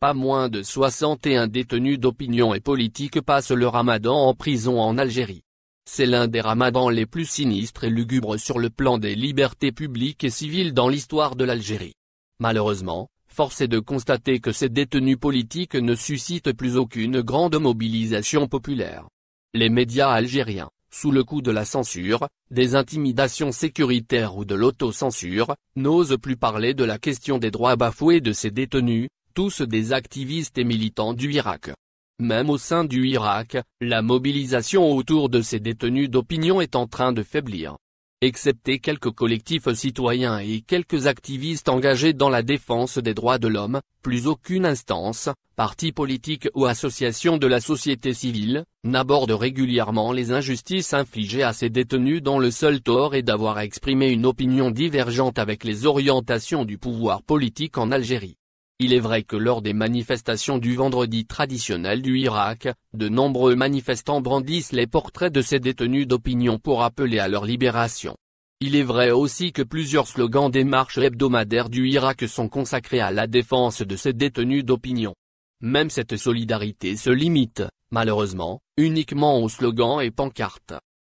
Pas moins de 61 détenus d'opinion et politique passent le ramadan en prison en Algérie. C'est l'un des ramadans les plus sinistres et lugubres sur le plan des libertés publiques et civiles dans l'histoire de l'Algérie. Malheureusement, force est de constater que ces détenus politiques ne suscitent plus aucune grande mobilisation populaire. Les médias algériens, sous le coup de la censure, des intimidations sécuritaires ou de l'autocensure, n'osent plus parler de la question des droits bafoués de ces détenus, tous des activistes et militants du Hirak. Même au sein du Hirak, la mobilisation autour de ces détenus d'opinion est en train de faiblir. Excepté quelques collectifs citoyens et quelques activistes engagés dans la défense des droits de l'homme, plus aucune instance, parti politique ou association de la société civile, n'aborde régulièrement les injustices infligées à ces détenus dont le seul tort est d'avoir exprimé une opinion divergente avec les orientations du pouvoir politique en Algérie. Il est vrai que lors des manifestations du vendredi traditionnel du Hirak, de nombreux manifestants brandissent les portraits de ces détenus d'opinion pour appeler à leur libération. Il est vrai aussi que plusieurs slogans des marches hebdomadaires du Hirak sont consacrés à la défense de ces détenus d'opinion. Même cette solidarité se limite, malheureusement, uniquement aux slogans et pancartes.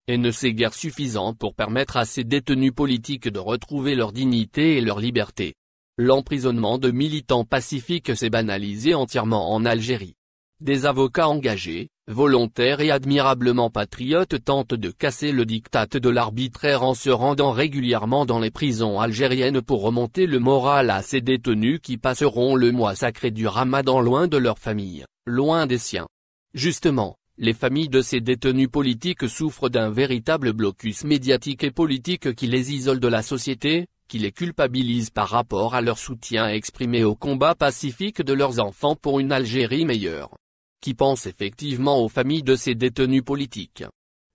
Et ne c'est guère suffisant pour permettre à ces détenus politiques de retrouver leur dignité et leur liberté. L'emprisonnement de militants pacifiques s'est banalisé entièrement en Algérie. Des avocats engagés, volontaires et admirablement patriotes tentent de casser le diktat de l'arbitraire en se rendant régulièrement dans les prisons algériennes pour remonter le moral à ces détenus qui passeront le mois sacré du Ramadan loin de leur famille, loin des siens. Justement, les familles de ces détenus politiques souffrent d'un véritable blocus médiatique et politique qui les isole de la société, qui les culpabilise par rapport à leur soutien exprimé au combat pacifique de leurs enfants pour une Algérie meilleure. Qui pense effectivement aux familles de ces détenus politiques?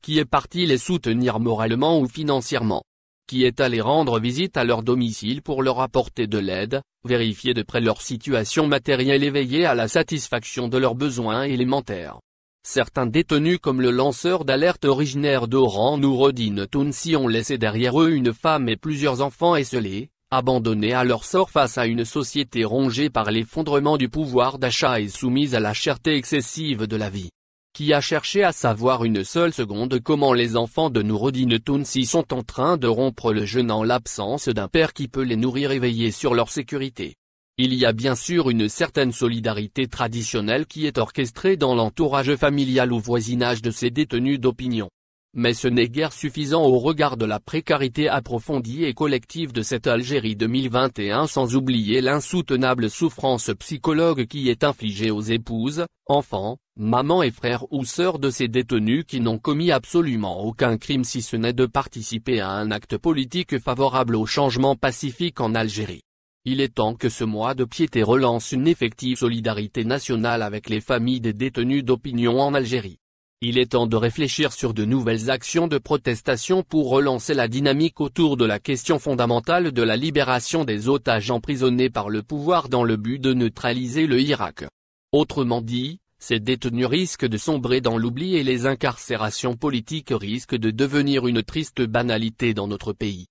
Qui est parti les soutenir moralement ou financièrement? Qui est allé rendre visite à leur domicile pour leur apporter de l'aide, vérifier de près leur situation matérielle et veiller à la satisfaction de leurs besoins élémentaires? Certains détenus comme le lanceur d'alerte originaire d'Oran Noureddine Tounsi ont laissé derrière eux une femme et plusieurs enfants esselés, abandonnés à leur sort face à une société rongée par l'effondrement du pouvoir d'achat et soumise à la cherté excessive de la vie. Qui a cherché à savoir une seule seconde comment les enfants de Noureddine Tounsi sont en train de rompre le jeûne en l'absence d'un père qui peut les nourrir et veiller sur leur sécurité? Il y a bien sûr une certaine solidarité traditionnelle qui est orchestrée dans l'entourage familial ou voisinage de ces détenus d'opinion. Mais ce n'est guère suffisant au regard de la précarité approfondie et collective de cette Algérie 2021 sans oublier l'insoutenable souffrance psychologique qui est infligée aux épouses, enfants, mamans et frères ou sœurs de ces détenus qui n'ont commis absolument aucun crime si ce n'est de participer à un acte politique favorable au changement pacifique en Algérie. Il est temps que ce mois de piété relance une effective solidarité nationale avec les familles des détenus d'opinion en Algérie. Il est temps de réfléchir sur de nouvelles actions de protestation pour relancer la dynamique autour de la question fondamentale de la libération des otages emprisonnés par le pouvoir dans le but de neutraliser le Hirak. Autrement dit, ces détenus risquent de sombrer dans l'oubli et les incarcérations politiques risquent de devenir une triste banalité dans notre pays.